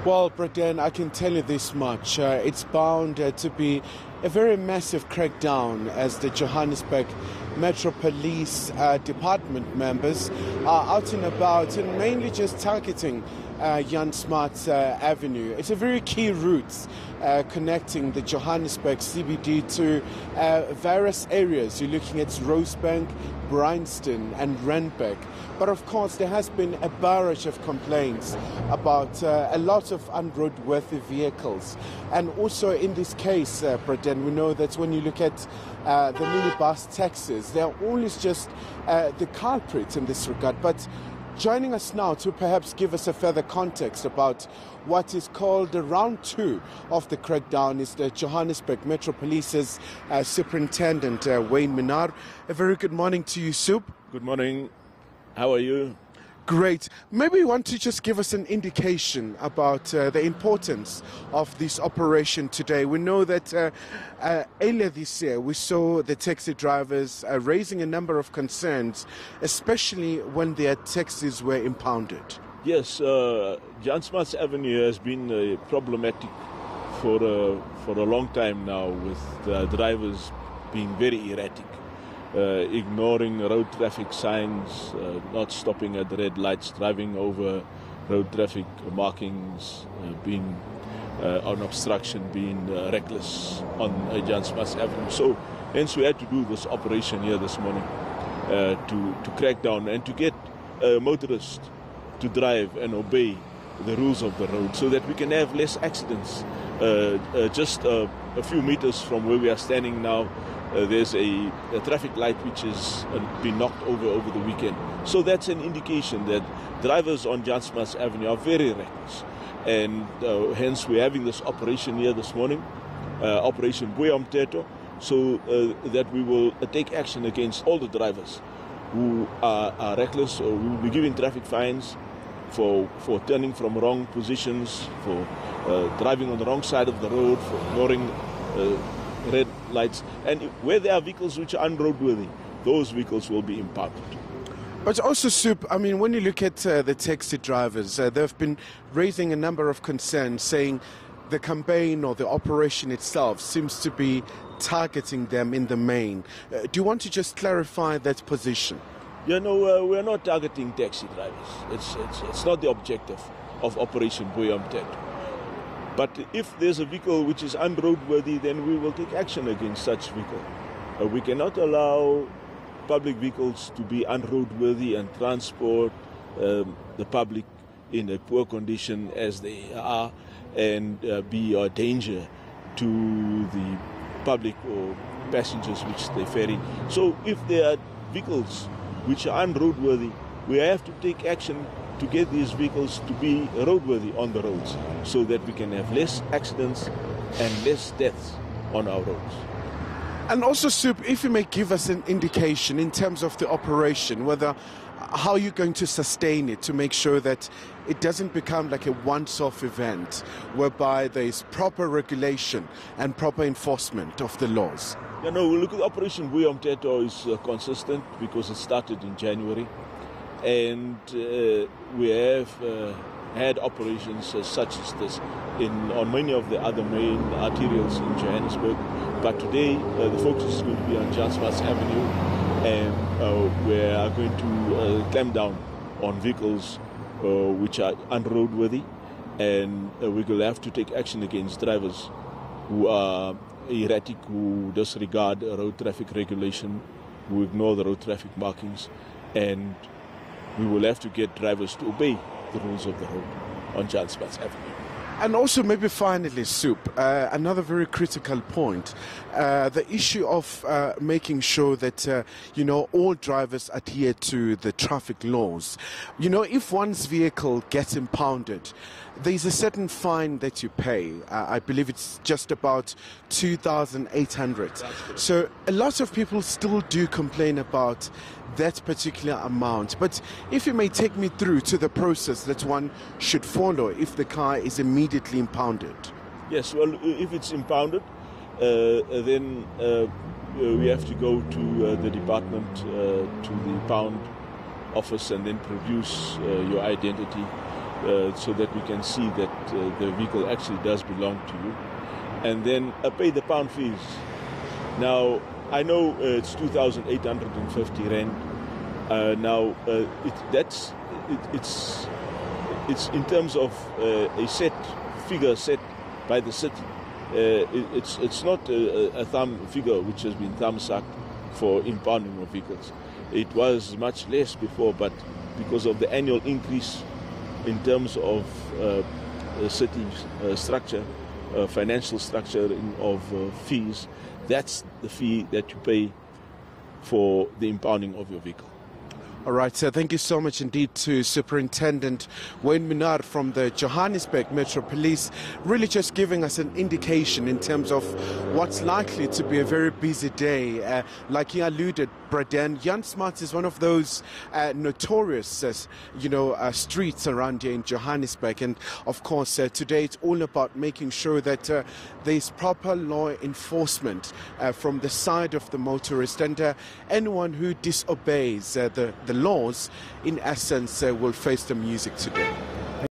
Well, Braden, I can tell you this much. It's bound to be a very massive crackdown as the Johannesburg Metro Police Department members are out and about and mainly just targeting Jan Smuts Avenue. It's a very key route connecting the Johannesburg CBD to various areas. You're looking at Rosebank, Bryanston and Randburg. But of course there has been a barrage of complaints about a lot of unroadworthy vehicles. And also in this case, Braden, we know that when you look at the minibus taxis, they're always just the culprits in this regard. But joining us now to perhaps give us a further context about what is called the round 2 of the crackdown is the Johannesburg Metro Police's Superintendent Wayne Minnaar. A very good morning to you, Sup. Good morning. How are you? Great. Maybe you want to just give us an indication about the importance of this operation today. We know that earlier this year we saw the taxi drivers raising a number of concerns, especially when their taxis were impounded. Yes, Jan Smuts Avenue has been problematic for a long time now, with drivers being very erratic. Ignoring road traffic signs, not stopping at red lights, driving over road traffic markings, being on obstruction, being reckless on Jan Smuts Avenue. So hence we had to do this operation here this morning to crack down and to get motorists to drive and obey the rules of the road so that we can have less accidents. Just a few meters from where we are standing now, there's a traffic light which has been knocked over the weekend. So that's an indication that drivers on Jan Smuts Avenue are very reckless. And hence we're having this operation here this morning, Operation Boyamteto, so that we will take action against all the drivers who are reckless. We will be giving traffic fines for turning from wrong positions, for driving on the wrong side of the road, for ignoring red lights, and where there are vehicles which are unroadworthy, those vehicles will be impounded. But also, Sup, I mean, when you look at the taxi drivers, they've been raising a number of concerns, saying the campaign or the operation itself seems to be targeting them in the main. Do you want to just clarify that position? Yeah, no, we're not targeting taxi drivers. It's not the objective of Operation Boyamteto. But if there's a vehicle which is unroadworthy, then we will take action against such vehicle. We cannot allow public vehicles to be unroadworthy and transport the public in a poor condition as they are and be a danger to the public or passengers which they ferry. So if there are vehicles which are unroadworthy, we have to take action to get these vehicles to be roadworthy on the roads so that we can have less accidents and less deaths on our roads. And also, Sup, if you may give us an indication in terms of the operation, how you're going to sustain it to make sure that it doesn't become like a once-off event whereby there is proper regulation and proper enforcement of the laws. Yeah, no, look at Operation Boyamteto is consistent because it started in January. And we have had operations such as this on many of the other main arterials in Johannesburg. But today the focus is going to be on Jan Smuts Avenue, and we are going to clamp down on vehicles which are unroadworthy, and we will have to take action against drivers who are erratic, who disregard road traffic regulation, who ignore the road traffic markings, and we will have to get drivers to obey the rules of the road on Jan Smuts Avenue. And also maybe finally, Sup, another very critical point, the issue of making sure that, all drivers adhere to the traffic laws. If one's vehicle gets impounded, there's a certain fine that you pay. I believe it's just about 2,800. So a lot of people still do complain about that particular amount. But if you may take me through to the process that one should follow if the car is immediately impounded. Yes, well, if it's impounded, then we have to go to the department, to the pound office, and then produce your identity. so that we can see that the vehicle actually does belong to you. And then pay the pound fees. Now, I know it's 2,850 rand. It's in terms of a set figure set by the city. It's not a thumb figure which has been thumbsucked for impounding of vehicles. It was much less before, but because of the annual increase in terms of the city's structure, financial structure of fees, that's the fee that you pay for the impounding of your vehicle. All right, so thank you so much indeed to Superintendent Wayne Minnaar from the Johannesburg Metro Police, really just giving us an indication in terms of what's likely to be a very busy day. Like he alluded, Braden, Jan Smuts is one of those notorious, streets around here in Johannesburg. And of course, today it's all about making sure that there's proper law enforcement from the side of the motorist, and anyone who disobeys the laws, in essence, will face the music today.